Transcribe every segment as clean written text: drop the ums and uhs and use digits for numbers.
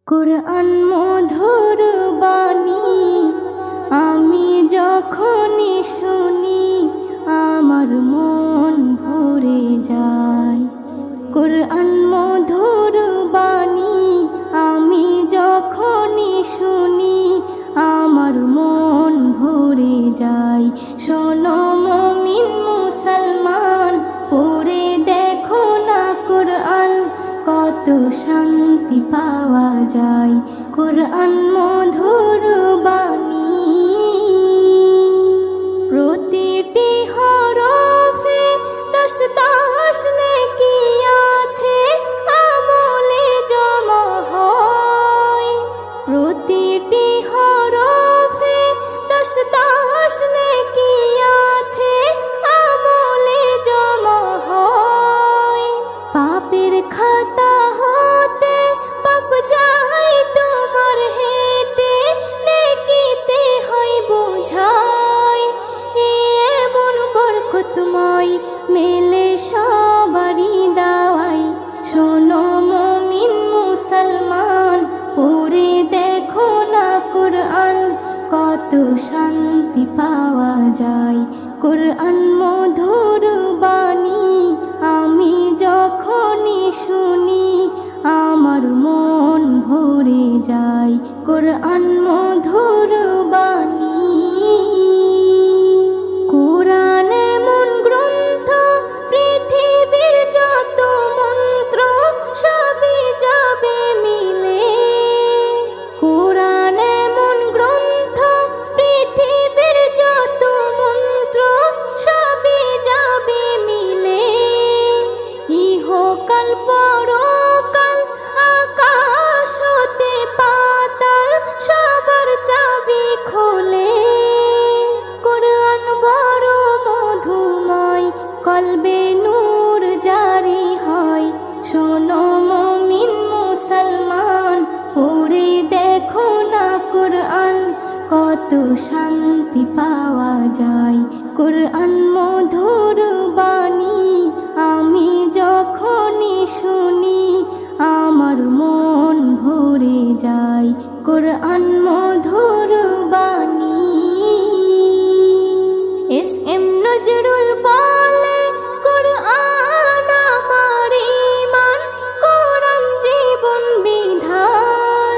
কুরআন মধুর বাণী আমি যখনই শুনি আমার মন ভরে যায়। কুরআন মধুর বাণী আমি যখনই শুনি আমার মন ভরে যায়। শোনো মুমিন মুসলমান, পড়ে দেখো না কুরআন, কত শান্তি পাওয়া যায়। কুরআন মধুর বাণী প্রতিটি হরফে 10 নেকি আছে, আমলে জমা হয়। প্রতিটি হরফে 10 নেকি আছে, আমলে জমা হয়। পাপের খাতা হতে পাপ যায় তোমার হেঁটে, নেকিতে হয় বোঝাই। এমন বরকতময় মেলে সবারই দাওয়াই। শোনো মুমিন মুসলমান, পড়ে দেখো না কুরআন, কত শান্তি পাওয়া যায়। কুরআন মধুর বাণী আমি যখনই শুনি আমার মন ভরে যায়। কুরআন মধুর বাণী কুরআন এমন গ্রন্থ, পৃথিবীর যত মন্ত্র সবই যাবে মিলে। কুরআন এমন গ্রন্থ, পৃথিবীর যত মন্ত্র সবই যাবে মিলে। ইহকাল পরকাল আকাশ হতে পাতাল সবার চাবি খোলে। কুরআন বড় মধুময়, কলবে নূর জারি হয়। শোনো মুমিন মুসলমান, পড়ে দেখো না কুরআন, কত শান্তি পাওয়া যায়। কুরআন মধুর বাণী আমি যখনই শুনি আমার মন ভরে যায়। কুরআন মধুর বাণী এস.এম. নজরুল বলে, কুরআন আমার ঈমান, কুরআন জীবন বিধান।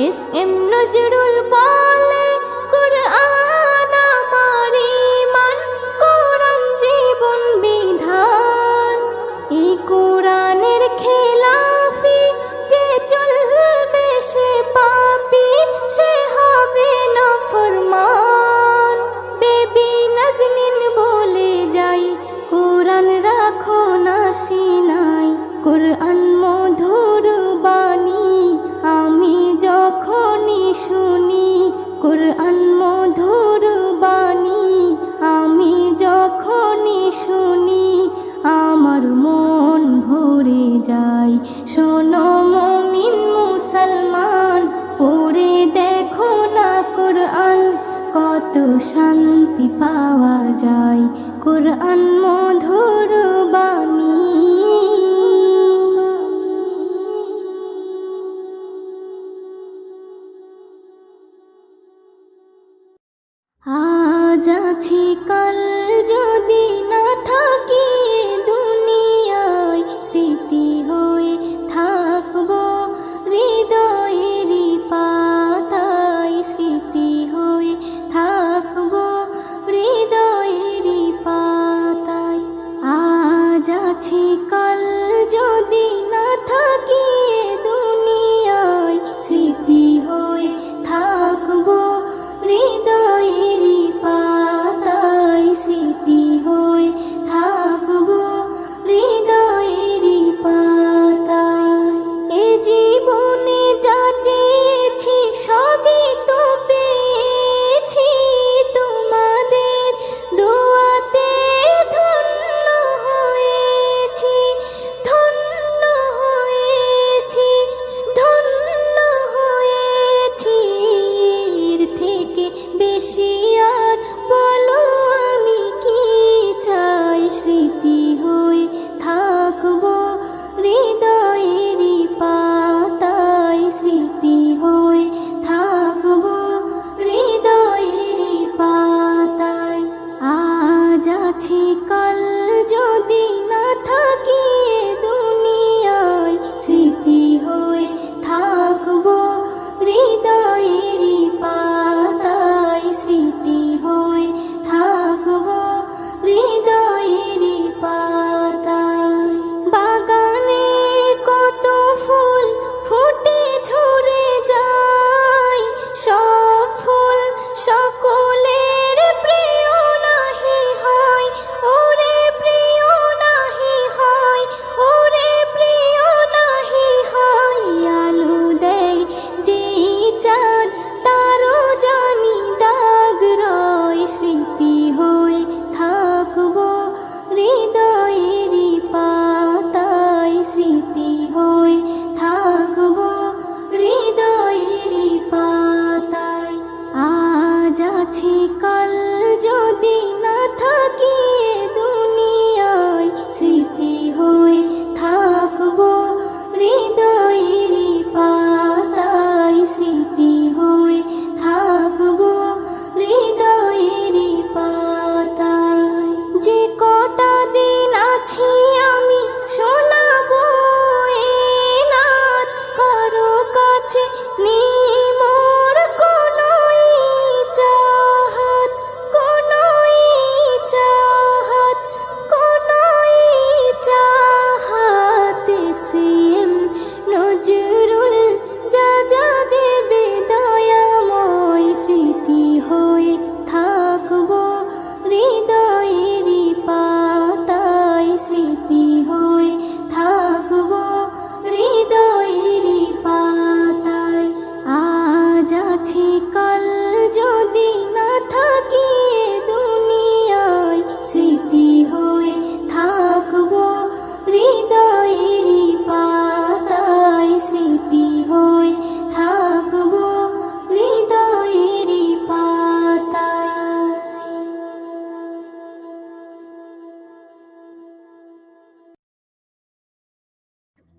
এস.এম. নজরুল বলে, কুরআন আমার ঈমান, কুরআন জীবন বিধান। এই কুরআনের খেলাফি যে চলবে সে পাপী, সে হবে নাফরমান। বেবি নাজনীন বলে যাই, কুরআন রাখো না সিনায়। কুরআন মধুর বাণী আমি যখনই শুনি, কুরআন মধুর বাণী আমি যখনই শুনি আমার মন ভরে যায়। শোনো মুমিন মুসলমান, পড়ে দেখো না কুরআন, কত শান্তি পাওয়া যায়। কুরআন মধুর বাণী আজ আছি কাল যদি না থাকি দুনিয়ায়, স্মৃতি হয়ে থাকবো হৃদয়েরই পাতায়। স্মৃতি হয়ে থাকবো হৃদয়েরই পাতায়। আজ আছি কাল যদি না থাকি দুনিয়ায়, স্মৃতি হয়ে থাকবো হৃদয়েরই পাতায়।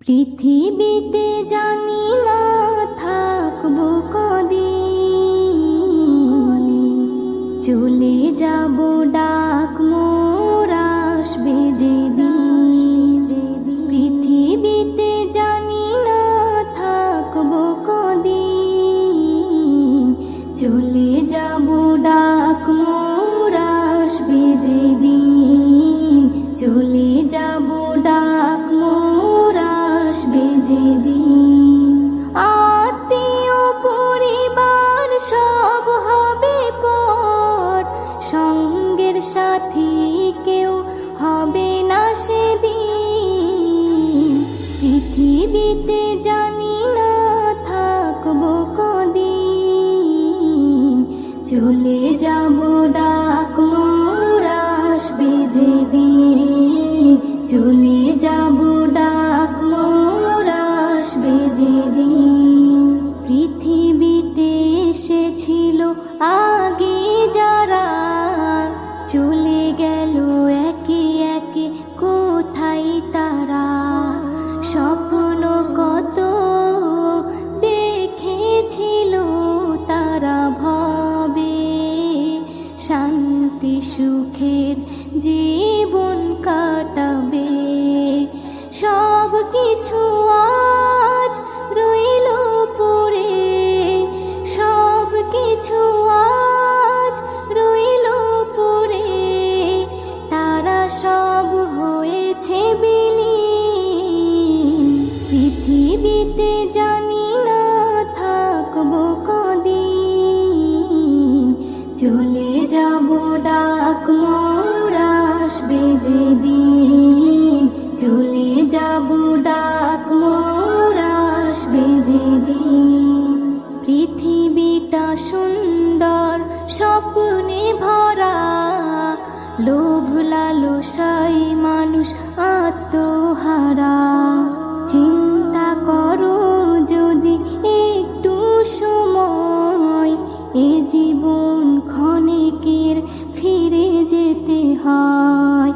পৃথিবীতে জানি না থাকবো কদিন, চলে যাব ডাক মোর আসবে যেদিন। পৃথিবীতে জানি না থাকবো কদিন, চলে যাব ডাক মোর আসবে যেদিন। চলে যাব ডাক মোর আসবে যেদিন। আত্মীয় পরিবার সব হবে পর, সঙ্গের সাথী কেউ হবে না সেদিন। পৃথিবীতে জানি না থাকবো কদিন, চলে যাব ডাক মোর আসবে যেদিন। চলে যাব ডাক মোর আসবে যেদিন। পৃথিবীতে এসেছিল আগে যারা, চলে গেল একে একে কোথায় তারা। স্বপ্ন কত দেখেছিল তারা ভবে, শান্তি সুখের জীবন কাটাবে। সব কিছু আজ রইল পড়ে, সব কিছু আজ রইল পড়ে। তারা সব হয়েছে বিলীন। পৃথিবীতে জানি না থাকবো কদিন, চলে যাব ডাক মোর আসবে যেদিন। চলে যাব ডাক মোর আসবে যেদিন। পৃথিবীটা সুন্দর স্বপ্নে ভরা, লোভ লালসায় মানুষ আত্মহারা। চিন্তা করো যদি একটু সময়, এ জীবন ক্ষণিকের ফিরে যেতে হয়।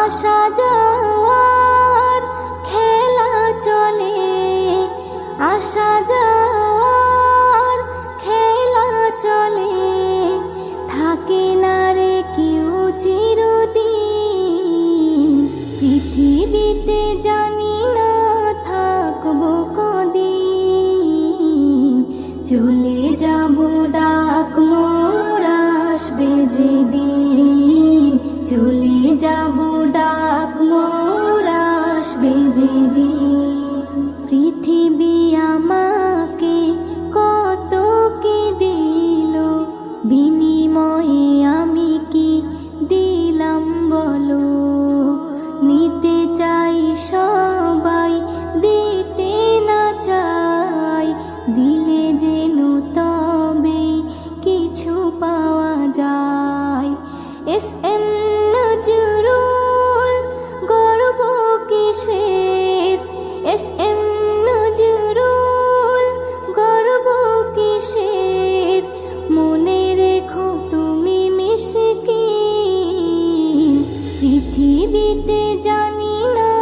আসা যাওয়ার খেলা চলে, আসা যাওয়ার খেলা চলে। থাকে না রে কেউ চিরদিন। পৃথিবীতে জানি না থাকবো কদিন, চলে যাব ডাক মোর আসবে যেদিন। চলে যাব ডাক মোর আসবে যেদিন। পৃথিবী আমাকে কত কি দিল, বিনিময়ে আমি কি দিলাম বলো। নিতে চাই সবাই, দিতে না চাই, দিলে যেন তবে কিছু পাওয়া যায়। এস.এম. নজরুল গর্ব কিসের, এস.এম. নজরুল গর্ব কিসের। মনে রেখো তুমি মিসকিন। পৃথিবীতে জানি না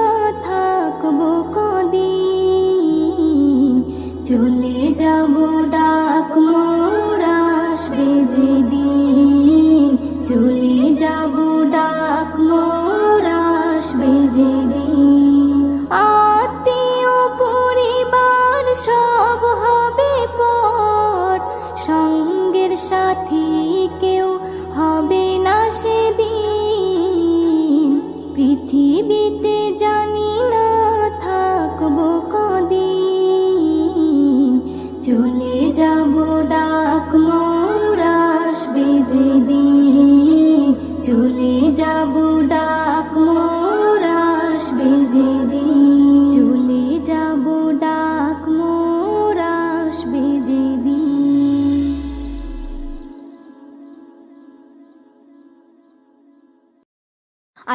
থাকবো কদিন, চলে যাব ডাক মোর আসবে যেদিন। চলে যাব ডাক মোর আসবে যেদিন। আত্মীয় পরিবার সব হবে পর, সঙ্গের সাথী কেউ হবে না সেদিন। পৃথিবীতে জানি না থাকবো কদিন, চলে যাব ডাক মোর আসবে যেদিন। চলে যাব ডাক মোর আসবে যেদিন। চলে যাব ডাক মোর আসবে যেদিন।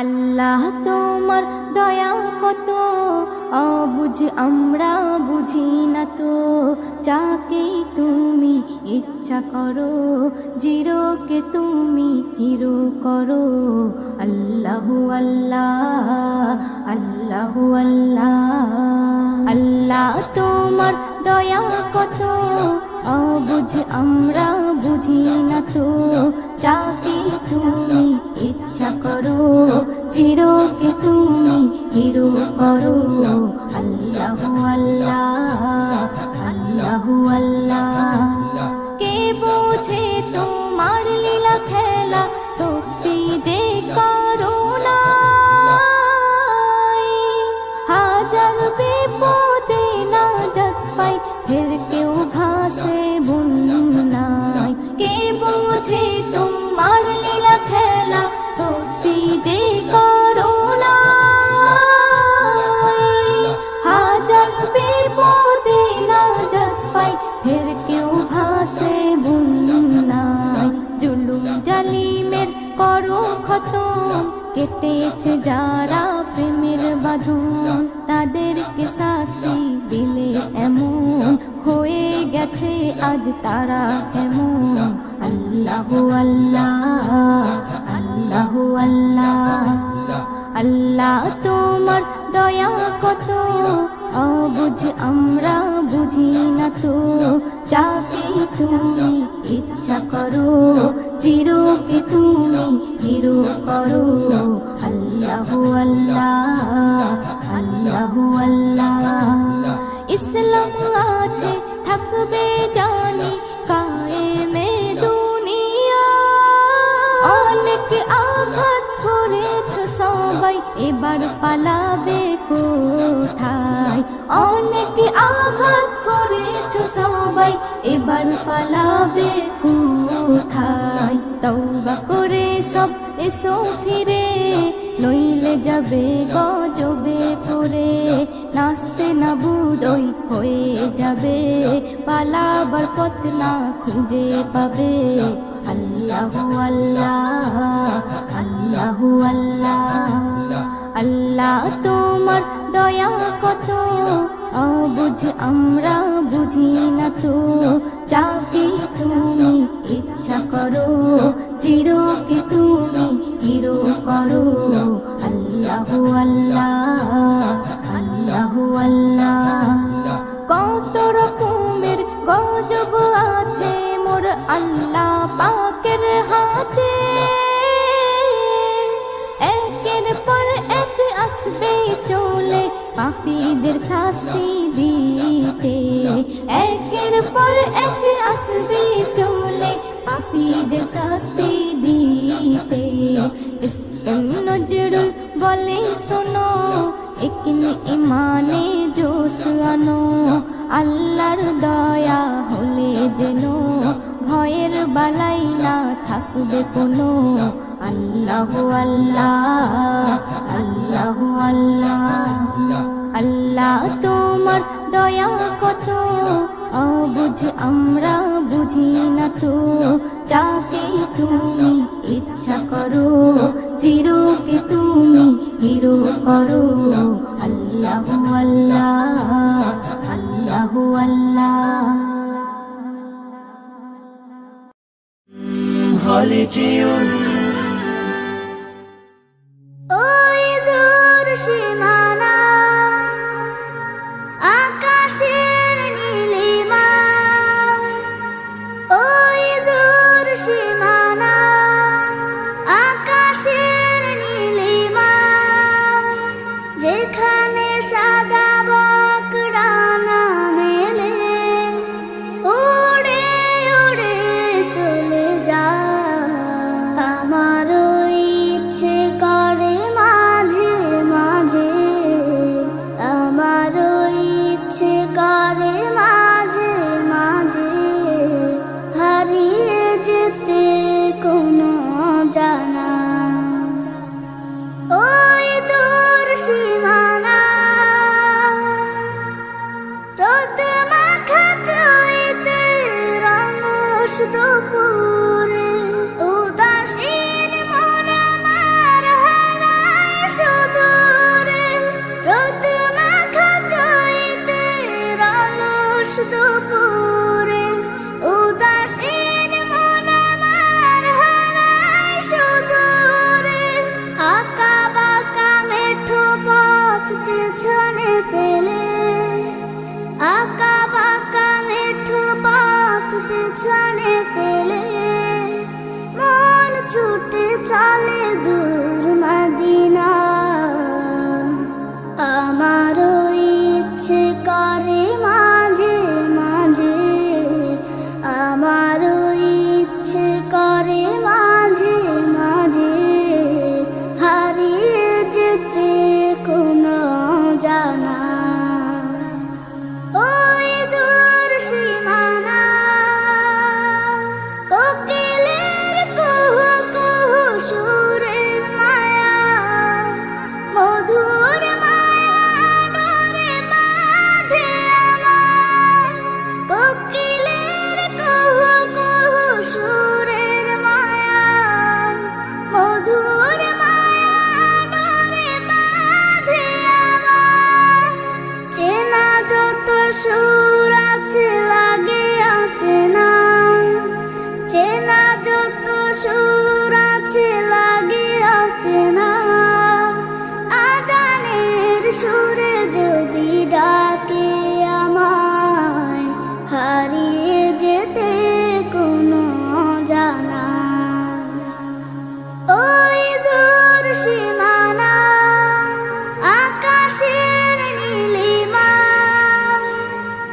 আল্লাহ তোমার দয়া কত অবুঝ আমরা বুঝি না তো, যাকে তুমি ইচ্ছা করো জিরোকে তুমি হিরো করো। আল্লাহু আল্লাহ আল্লাহু আল্লাহ। আল্লাহ তোমার দয়া কত অবুঝ আমরা বুঝি না তো, যাকে তুমি ইচ্ছা করো চিরকে তুমি হিরো করো। আল্লাহু আল্লাহ আল্লাহু আল্লাহ। কে বোঝে তোমার লীলা খেলা, শক্তি যে করুণা, হাজার বিপদে নাজাত পাই ফের কেউ ভাসে বন্যায়। কে বোঝে তোমার লীলা খেলা, শক্তি যে করুণা, হাজার বিপদে নাজাত পাই ফের কেউ ভাসে বন্যায়। জুলুম জালিমের করো খতম, কেটেছে যারা প্রেমের বাঁধন, তাদেরকে শাস্তি দিলে এমন হয়ে গেছে আজ তারা কেমন। আল্লাহু আল্লাহ আল্লাহু আল্লাহ। আল্লাহ তোমার দয়া কত অবুঝ আমরা বুঝি না তো, যাকে তুমি ইচ্ছা করো চিরকে তুমি হিরো করো। আল্লাহু আল্লাহ আল্লাহু আল্লাহ। ইসলাম আছে থাকবে জানি কায়েমে দুনিয়া, অনেক আঘাত করেছ সবাই এবার পালাবে কোথায়। অনেক আঘাত করেছ সবাই এবার পালাবে কোথায়। তওবা করে সব এসো ফিরে, নইলে যাবে গজবে পড়ে। নাচতে না বুদই হয়ে যাবে, পালাবার পথ না খুঁজে পাবে। আল্লাহু আল্লাহ আল্লাহু আল্লাহ। আল্লাহ তোমার দয়া কত অবুঝ আমরা বুঝি না তো, যাকে তুমি ইচ্ছা করো চিরকে তুমি হিরো করো। আল্লাহু আল্লাহ আল্লাহু আল্লাহ। কত রকমের গজব আছে মোর আল্লাহ পাকের হাতে, একের পর এক আসবে চলে পাপীদের শাস্তি দিতে। একের পর এক আসবে চলে পাপীদের শাস্তি দিতে। নজরুল বলে শোনো একনি ইমানে জোশ আনো, আল্লাহর দয়া হলে যেন ভয়ের বালাই না থাকবে কোনো। আল্লাহু আল্লাহ আল্লাহু আল্লাহ। আল্লাহ তোমার দয়া কত অবুঝ আমরা বুঝি না তো, যাকে তুমি ইচ্ছা করো চিরকে তুমি হিরো করো। আল্লাহু আল্লাহ আল্লাহু আল্লাহ। হলে যেও ওই দূর সীমানা আকাশের নীলিমা, ওই দূর সীমানা আকাশের নীলিমা, যেখানে সাদা বক ডানা মেলে উড়ে উড়ে চলে যায়। আমারও ইচ্ছে করে মাঝে মাঝে, আমারও ইচ্ছে করে মাঝে মাঝে হারিয়ে যেতে কোনো জানা। ওই দূর সীমানা রোদ মাখা চৈতের রঙস দুপুরে, উদাসীন মন আমার হারায় সুদূরে। রোদ মাখা চৈতের রঙস দুপুরে, ছানে পেলে মন ছুটে চলে দূর মদিনা। আমারও ইচ্ছে করে মাঝে মাঝে, আমারও ইচ্ছে করে মাঝে মাঝে হারিয়ে যেতে কোনো জানা। ওই দূর সীমানা কোকিলের কুহু কুহু সুরের মায়া, মধুর মায়া ডোরে বাঁধে আমার। কোকিলের কুহু কুহু সুরের মায়া, মধুর মায়া ডোরে বাঁধে আমার। চেনা যত সুর আছে লাগে অচেনা, চেনা যত সুর আছে লাগে অচেনা। আজানের সুরে যদি ডাকে আমায়, হারিয়ে যেতে কোনো জানা। ওই দূর সীমানা আকাশের নীলিমা,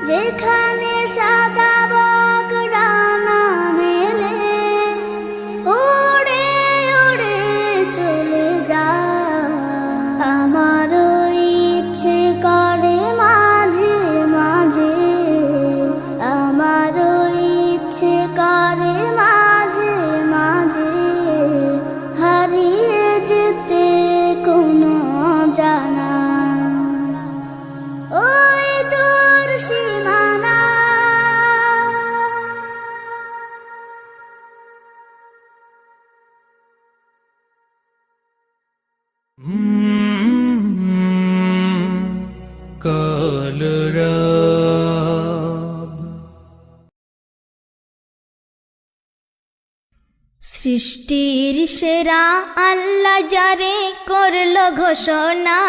যেখানে সাদা বক ডানা মেলে উড়ে উড়ে চলে যায়। আমারও ইচ্ছে করে মাঝে মাঝে, আমারও ইচ্ছে করে মাঝে মাঝে হারিয়ে যেতে কোনো জানা। ওই দূর সীমানা। কলরব সৃষ্টির সেরা আল্লাহ যারে করলো ঘোষণা,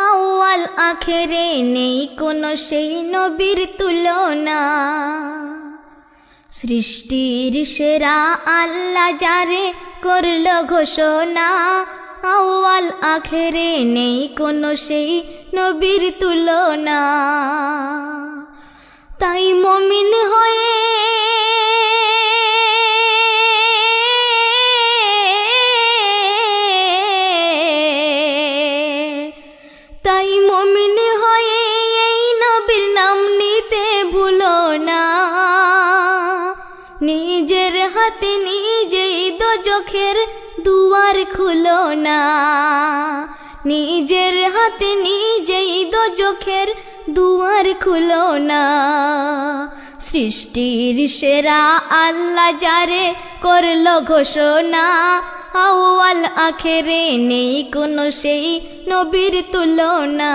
আউয়াল আখেরে নেই কোনো সেই নবীর তুলনা। সৃষ্টির সেরা আল্লাহ যারে করলো ঘোষণা, আউয়াল আখেরে নেই কোনো সেই নবীর তুলনা। তাই মুমিন হয়ে তাই মুমিন হয়ে এই নবীর নাম নিতে ভুলো না। নিজের হাতে নিজেই দোজখের দুয়ার খুলো না, নিজের হাতে নিজেই দোজখের দুয়ার খুলো না। সৃষ্টির সেরা আল্লাহ যারে করলো ঘোষণা, আউয়াল আখেরে নেই কোনো সেই নবীর তুলনা।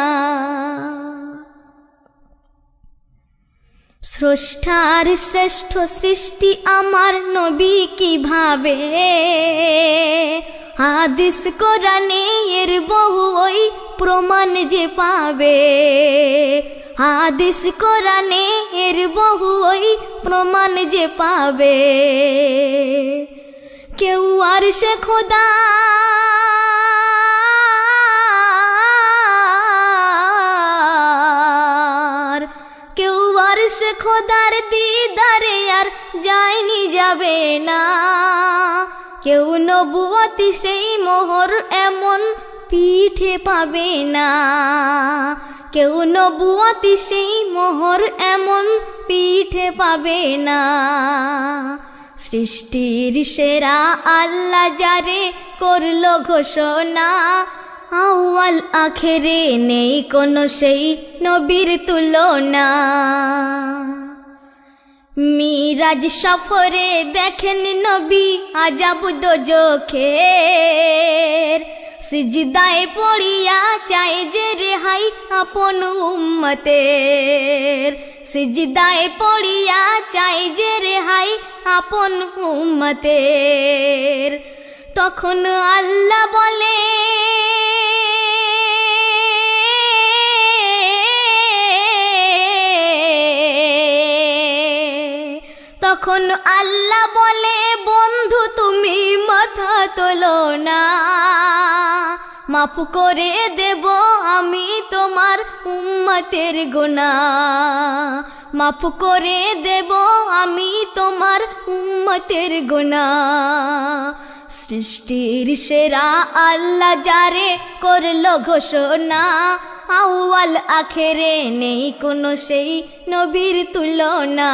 স্রষ্টার শ্রেষ্ঠ সৃষ্টি আমার নবী কিভাবে, হাদিস কোরআনে এর বহু ওই প্রমাণ যে পাবে। হাদিস কোরআনে এর বহু ওই প্রমাণ যে পাবে। কেউ আর সে খোদা কেউ আর সে খোদার দিদারে আর যায়নি যাবে না। কেউ নবুয়তি সেই মোহর এমন পিঠে পাবে না। কেউ নবুয়তি সেই মোহর এমন পিঠে পাবে না। সৃষ্টির সেরা আল্লাহ যারে করলো ঘোষণা, আউয়াল আখেরে নেই কোনো সেই নবীর তুলনা। মিরাজ সফরে দেখেন নবী আজাব দোজখের, সিজদায় পড়িয়া চায় যে রেহাই আপন উম্মতের। সিজদায় পড়িয়া চায় যে রেহাই আপন উম্মতের। তখন আল্লাহ বলে তখন আল্লাহ বলে বন্ধু তুমি মাথা তোলো না, মাফ করে দেব আমি তোমার উম্মতের গুনাহ, মাফ করে দেব আমি তোমার উম্মতের গুনাহ। সৃষ্টির সেরা আল্লাহ যারে করলো ঘোষণা, আউয়াল আখেরে নেই কোনো সেই নবীর তুলনা।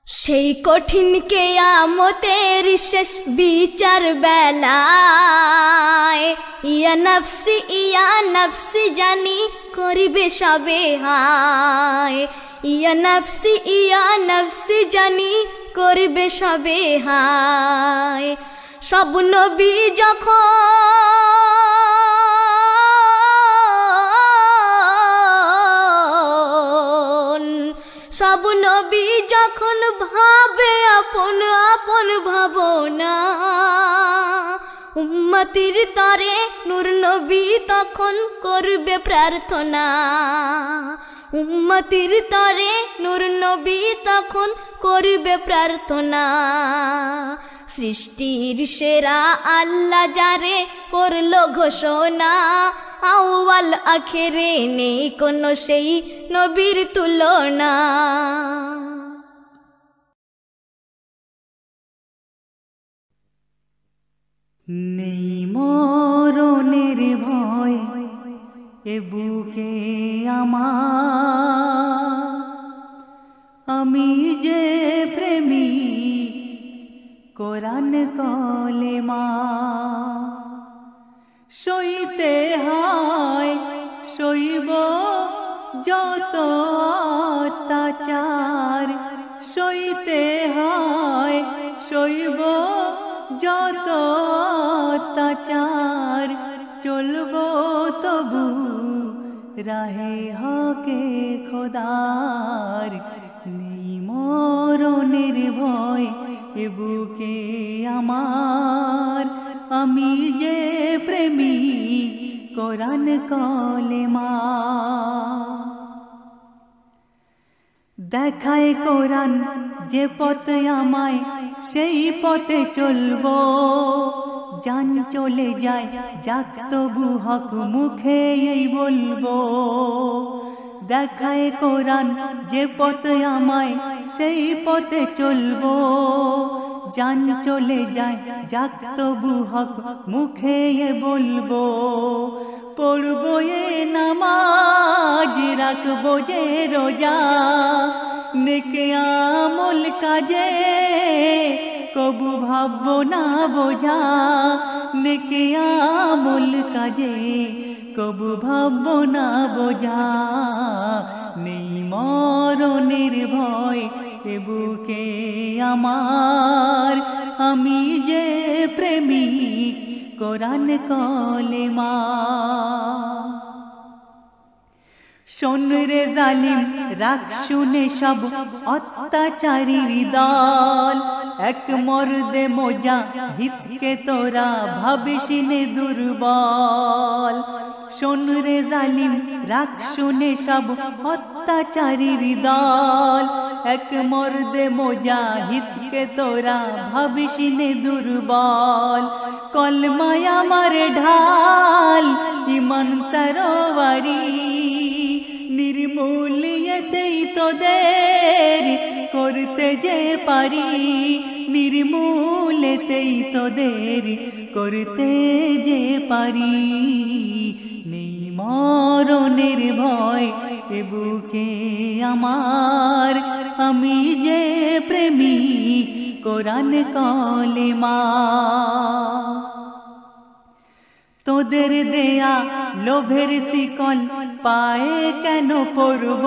সেই কঠিন কিয়ামতের শেষ বিচার বেলায় ইয়া নফসি জানি করবে সবে হায়, ইয়া নফসি জানি করবে সবে হায়। সব নবী সব নবী যখন ভাবে আপন আপন ভাবনা, উম্মতির তরে নূর নবী তখন করবে প্রার্থনা, উম্মতির তরে নূর নবী তখন করবে প্রার্থনা। সৃষ্টির সেরা আল্লাহ যারে করলো ঘোষণা, আউয়াল আখেরে নেই কোনো সেই নবীর তুলনা। নেই মরণের ভয় এ বুকে আমার, আমি যে প্রেমী কোরআন কলেমা। সইতে হয় সইব যত অত্যাচার, সইতে হয় সইব যত অত্যাচার, চলব তবু রাহে হকে খোদার। নেই মরণের ভয় এ বুকে আমার, আমি যে প্রেমী কোরআন কলেমা। দেখায় কোরআন যে পথে আমায় সেই পথে চলবো, জান চলে যায় যাক তবু হক মুখে এই বলবো। দেখায় কোরআন যে পথে আমায় সেই পথে চলবো, জান চলে যায় যাক তবু হক মুখে এ বলবো। পড়বো এ নামাজ রাখবো যে রোজা, নেকে আমল কাজে কবু ভাববো না বোঝা, নেকে আমল কাজে কবু ভাববো না বোঝা। নেই মরণের ভয় এ বুকে আমার, আমি যে প্রেমিক কোরআন কলেমা। শোন রে জালিম রাখ শুনে সব অত্যাচারীর দল, এক মর্দে মোজা হিতকে তোরা ভাবিস নে দুর্বল। শোন রে জালিম রাখ শুনে সব অত্যাচারীর দল, এক মর্দে মোজা হিতকে তোরা ভাবিস নে দুর্বল। কলমায় আমার ঢাল ইমান তরবারি, নির্মূলিয়তেই তোদের করতে যে পারি, নির্মূলেতেই তোদের করতে যে পারি। নেই মরণের ভয় এ বুকে আমার, আমি যে প্রেমিক কোরআন কলেমা। তোদের দেয়া লোভের শিকল পায়ে কেন পড়ব,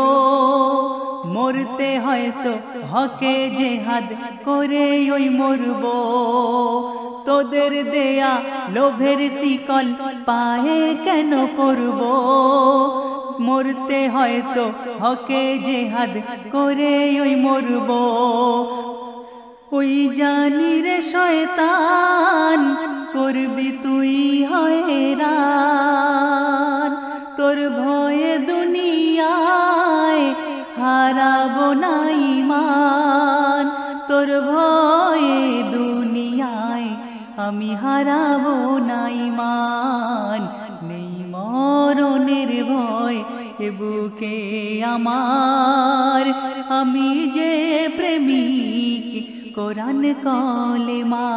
মরতে হয়তো হকে জেহাদ করে ওই মরব। তোদের দেয়া লোভের শিকল পায়ে কেন পড়ব, মরতে হয়তো হকে জেহাদ করে ওই মরব। ওই জানি রে শয়তান করবি তুই হয়রান, তোর ভয়ে দুনিয়ায় হার হারাবো না ঈমান, তোর ভয়ে দুনিয়ায় আমি হারাবো না ঈমান। নেই মরণের ভয় এ বুকে আমার, আমি যে প্রেমিক কোরআন কলেমা।